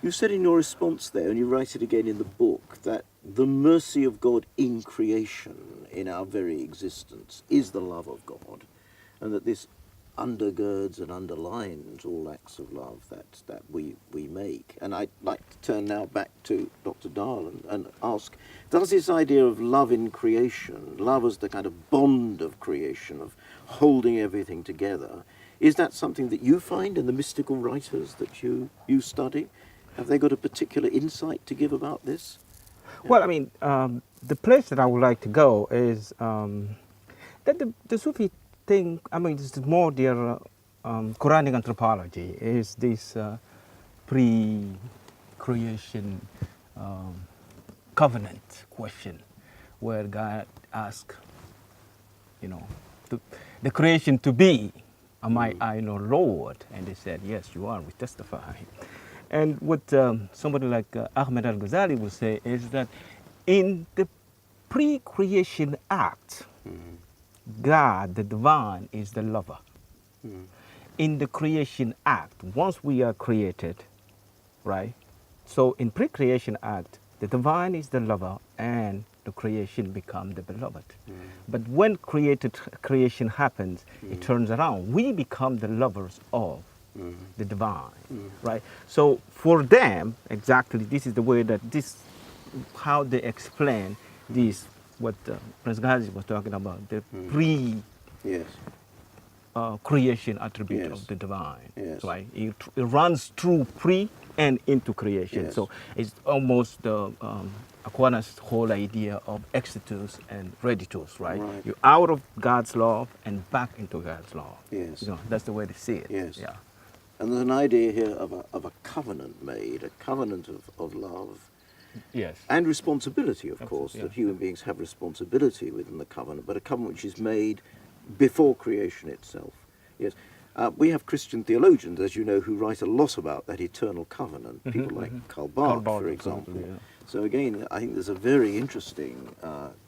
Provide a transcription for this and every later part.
You said in your response there, and you write it again in the book, that the mercy of God in creation, in our very existence, is the love of God, and that this undergirds and underlines all acts of love that we make. And I'd like to turn now back to Dr. Dahl and ask, does this idea of love in creation, love as the kind of bond of creation, of holding everything together, is that something that you find in the mystical writers that you study? Have they got a particular insight to give about this? Well, I mean, the place that I would like to go is that the Sufi thing, I mean, it's more their Quranic anthropology, is this pre-creation covenant question, where God asked, you know, the creation to be, am I your Lord? And they said, yes, you are, we testify. And what somebody like Ahmed al-Ghazali would say is that in the pre-creation act, God, the divine, is the lover. In the creation act, once we are created, right? So in pre-creation act, the divine is the lover and the creation become the beloved. But when creation happens, it turns around. We become the lovers of the divine, right? So for them, exactly, this is the way that how they explain this, what Prince Ghazi was talking about, the Yes. creation attribute Yes. of the divine. Yes. Right? It runs through pre and into creation. Yes. So it's almost Aquana's whole idea of exitus and reditus, right? Right. You're out of God's love and back into God's love. Yes. You know, that's the way to see it. Yes. Yeah. And there's an idea here of a covenant made, a covenant of love Yes. and responsibility, of course, yeah. that human beings have responsibility within the covenant, but a covenant which is made before creation itself. Yes. We have Christian theologians, as you know, who write a lot about that eternal covenant, people like Karl Barth, for example. Yeah. So again, I think there's a very interesting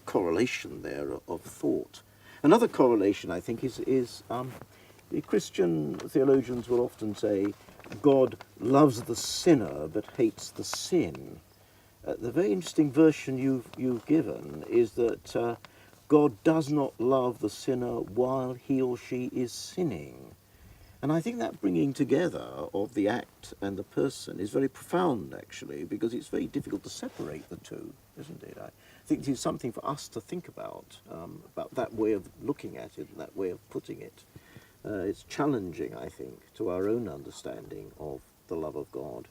correlation there of thought. Another correlation, I think, is the Christian theologians will often say, God loves the sinner but hates the sin. The very interesting version you've given is that God does not love the sinner while he or she is sinning. And I think that bringing together of the act and the person is very profound, actually, because it's very difficult to separate the two, isn't it? I think it's something for us to think about that way of looking at it and that way of putting it. It's challenging, I think, to our own understanding of the love of God.